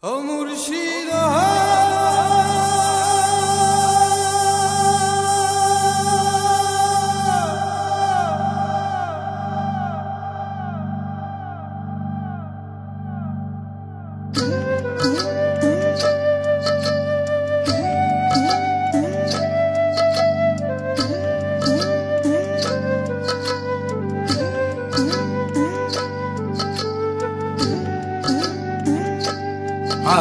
ও মুর্শিদ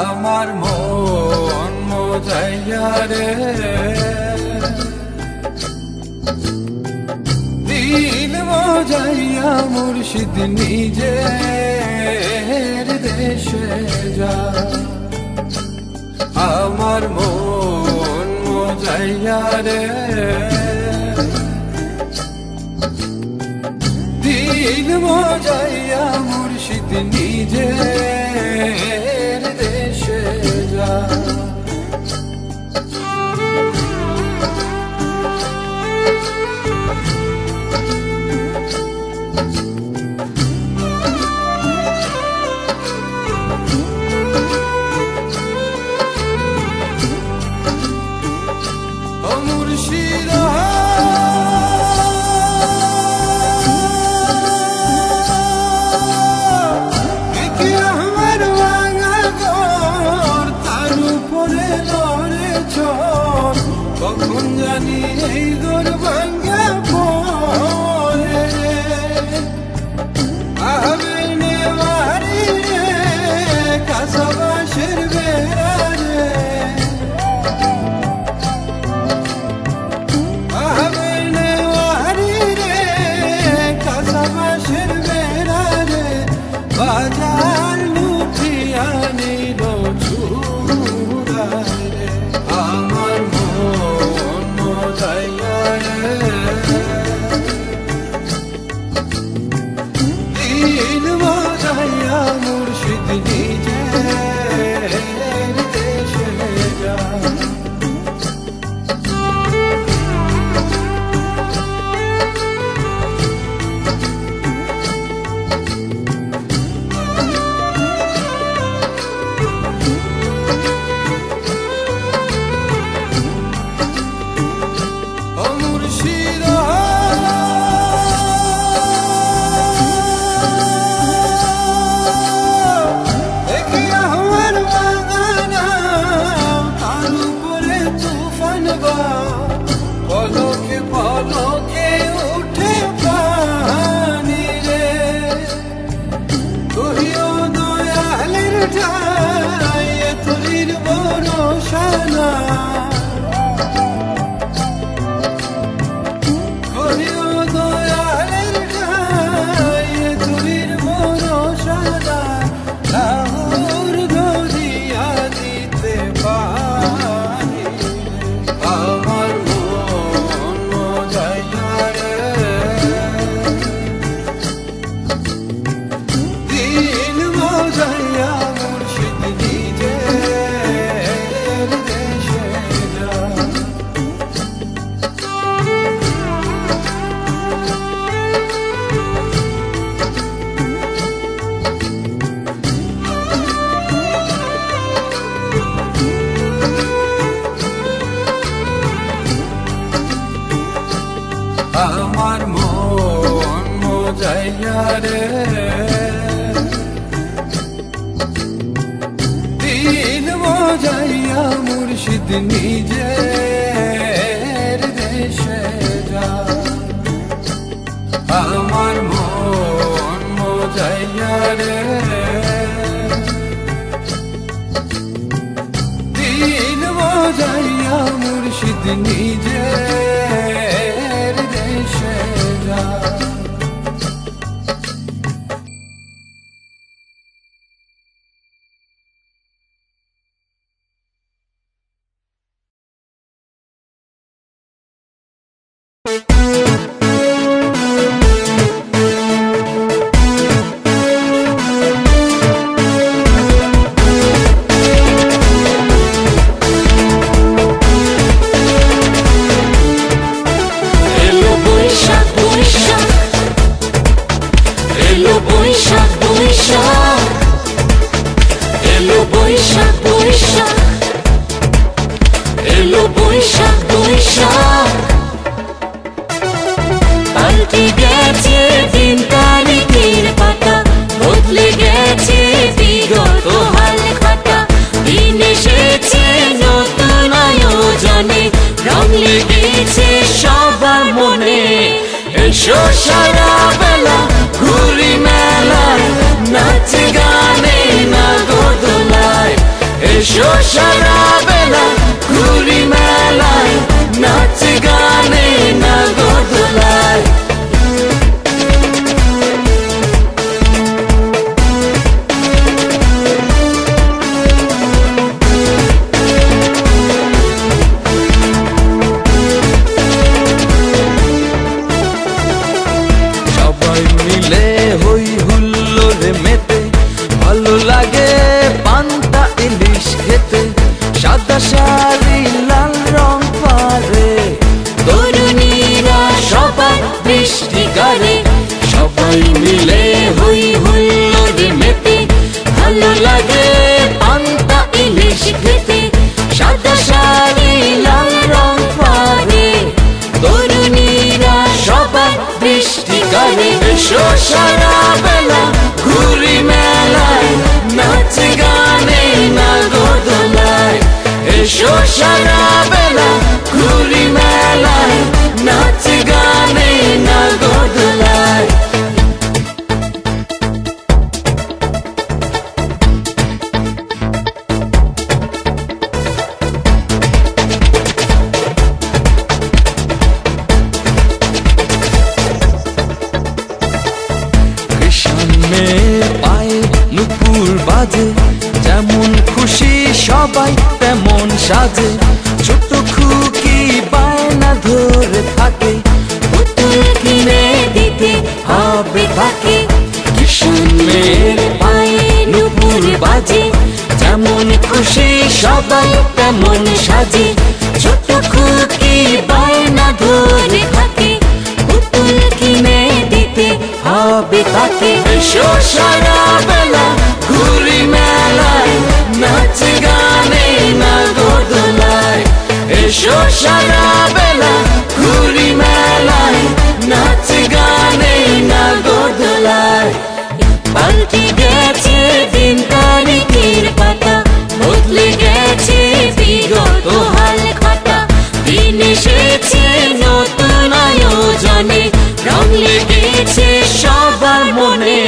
আমার মন মোজাইয়া রে দিল মোজাইয়া মুর্শিদ নিজের দেশে যা। আমার মন মোজাইয়া রে দিল মোজাইয়া মুর্শিদ নিজের দেশে যা। ও মুর্শিদ কখন জানি এই দোর ভাঙ্গা পড়ে আবে নেওয়ারি রে কাসাবাসের বেড়া রে আবে নেওয়ারি রে কাসাবাসের বেড়া রে বাজার লুঠিয়া নিল চূড়া রে। আমার মন মোজাইয়া রে দিল মোজাইয়া মুর্শিদ নিজের দেশে যা। ও মুর্শিদ দেখি আমার বাগানা তার উপরে তুফান বা পলকে পলকে উঠে পানি রে তুইও দয়ালের ঠাই তোরির ভরসা না আমার মন মোজাইয়া রে দিল মোজাইয়া মুর্শিদ নিজের দেশে যা। আমার মন মোজাইয়া রে দিল মোজাইয়া মুর্শিদ নিজের দেশে যা। এসো সারা বেলা ঘুরি মেলায়, নাচ গানে নাগরদোলায়। এসো সারা বেলা ঘুরি মেলায়, নাচ গানে নাগরদোলায়। সবাই মিলে হই হুল্লোড়ে মেতে, ভালো লাগে পান্তা ইলিশ খেতে। সাদা শাড়ি লাল রং পারে, তরুণীরা সবাই বৃষ্টি গারে। সবাই মিলে হই হুল্লোড়ে মেতে, ভালো লাগে পান্তা ইলিশ খেতে। সাদা শাড়ি লাল রং পারে, তরুণীরা সবাই বৃষ্টি গারে। এসো সারা বেলা ঘুরি মেলায়, নাচ গানে নাগরদোলায়। এসো সারা বেলা ঘুরি মেলায়, নাচ গানে নাগরদোলায়। পায়ে নুপুর বাজে, যেমন খুশি সবাই তেমন সাজে। ছোট খুকি বায়না ধরে থাকে, পুতুল কিনে দিতে হবে তাকে। কিষান মেয়ের পায়ে নুপুর বাজে, যেমন খুশি সবাই তেমন সাজে। ছোট খুকি বায়না ধরে থাকে, পুতুল কিনে দিতে হবে তাকে। এসো সারা বেলা ঘুরি মেলায়, নাচ গানে নাগরদোলায়। এসো সারা বেলা ঘুরি মেলায়, নাচ গানে নাগরদোলায়। পাল্টে গেছে দিন তারিখের পাতা, বদলে গেছে বিগত হাল খাতা। দিন এসেছে নতুন আয়োজনে, রং লেগেছে সবার মনে।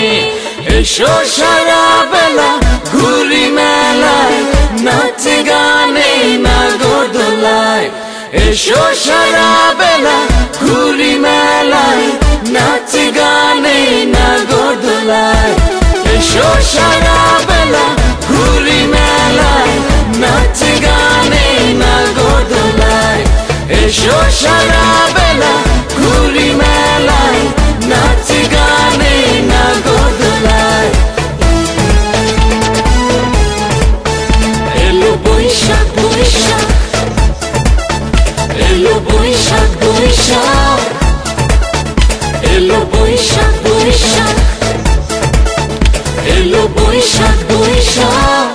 এসো সারা বেলা ঘুরি মেলায়, নাচ গানে নাগরদোলায়। এসো সারা বেলা ঘুরি মেলায়, নাচ গানে নাগরদোলায়। এসো সারা বেলা ঘুরি মেলায়, নাচ গানে নাগরদোলায়। এসো সারা বেলা ঘুরি মেলায়, নাচ গানে নাগরদোলায়। এলো বৈশাখ বৈশাখ, এলো বৈশাখ বৈশাখ, এলো বৈশাখ বৈশাখ, এলো বৈশাখ বৈশাখ।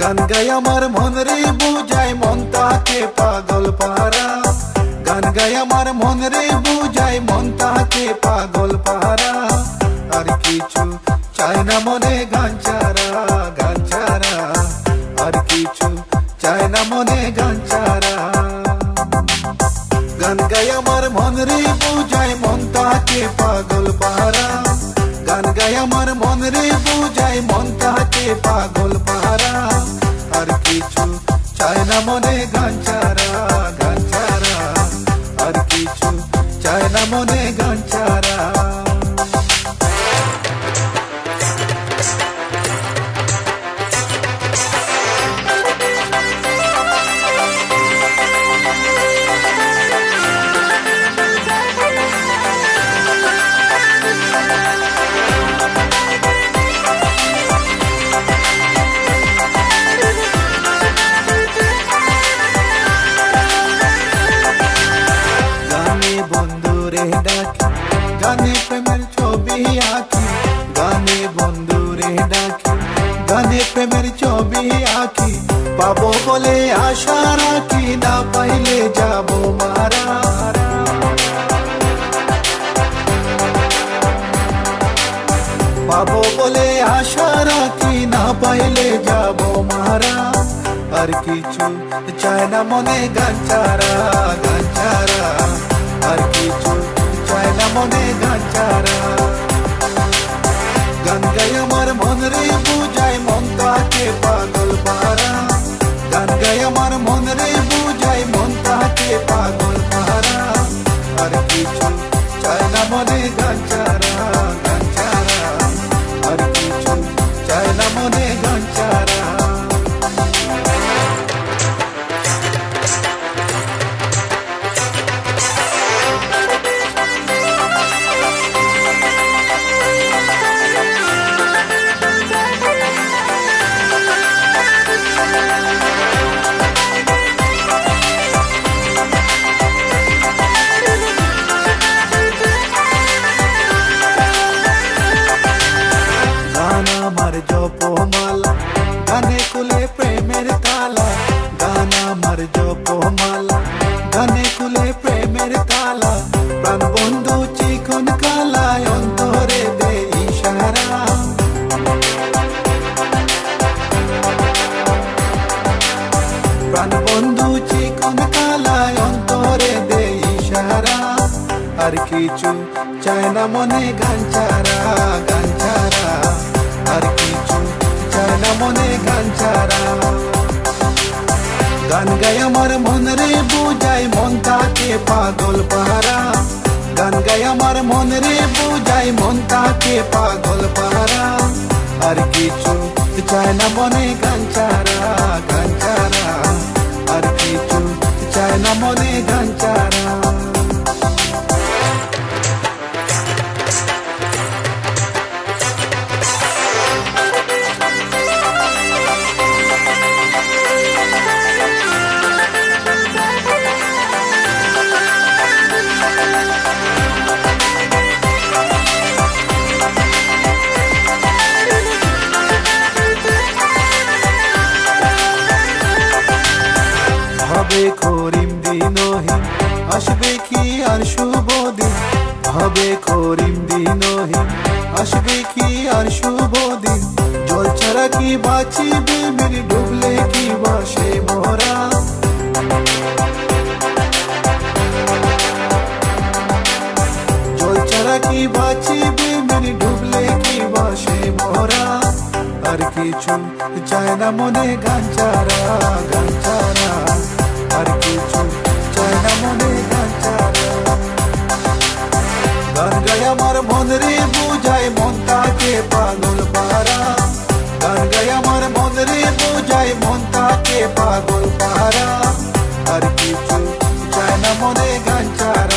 গান গাই আমার মন রে বুঝায়, মন তাকে পাগল পারা। গান গাই আমার মন রে বুঝায়, মন তাকে পাগল পারা। আর কিছু চাই না মনে গান ছাড়া, গান ছাড়া। আর কিছু চাই না মনে গান ছাড়া। গান গাই আমার মন রে বুঝায়, মন তাকে পাগল পারা। গান গাই আমার মন রে বুঝায়, মন তাকে পাগল পারা। আর কিছু চাই না মনে গান ছাড়া, গান ছাড়া। আর কিছু চাই না মনে গান ছাড়া। রে ডাকি, গানে প্রেমের ছবি আঁকি, গানে বন্ধু রে ডাকি, গানে প্রেমের ছবি আঁকি, পাবো বলে আশা রাখি, না পাইলে যাবো মারা। পাবো বলে আশা রাখি, না পাইলে যাবো মারা। আর কিছু চায় না মনে গান ছাড়া, গান ছাড়া, আর কিছু চায় না মনে গান ছাড়া। গান গাই আমার মন রে বুঝাই, মন তাকে পাগল পারা। গান গাই আমার মন রে বুঝাই, মন তাকে পাগল পারা। আর কিছু চায় না মনে গান ছাড়া, গান ছাড়া, আর কিছু চায় না মনে গান ছাড়া। আমার জপমালা, গানে কুলে প্রেমের তালা, গান আমার জপমালা, গানে কুলে প্রেমের তালা। প্রাণ বন্ধু চিকন কালায়, অন্তরে দে ইশারা। প্রাণ বন্ধু চিকন কালায়, অন্তরে দে ইশারা। আর কিছু চায় না মনে গান ছাড়া, গান ছাড়া, আর কিছু চায় না মনে গান ছাড়া। গান গাই আমার মন রে বুঝাই, মন তাকে পাগল পারা। গান গাই আমার মন রে বুঝাই, মন তাকে পাগল পারা। আর কিছু চায় না মনে গান ছাড়া, গান ছাড়া, আর কিছু চায় না মনে গান ছাড়া। হবে করিম দিনহীন, আসবে কি আর শুভ দিন। হবে করিম দিনহীন, আসবে কি আর শুভ দিন। জল ছাড়া কি বাঁচিবে মেরে, ডুবলে কি বাসে মোরা। জল ছাড়া কি বাঁচিবে মেরে, ডুবলে কি বাসে মোরা। আর কিছু চায় না মনে গান ছাড়া, গান ছাড়া, আর কিছু চায় না মনে গান ছাড়া। গান গাই আমার মন রে বুঝাই, মন তাকে পাগল পারা। গান গাই আমার মন রে বুঝাই, মন তাকে পাগল পারা। আর কিছু চায় না মনে গান ছাড়া।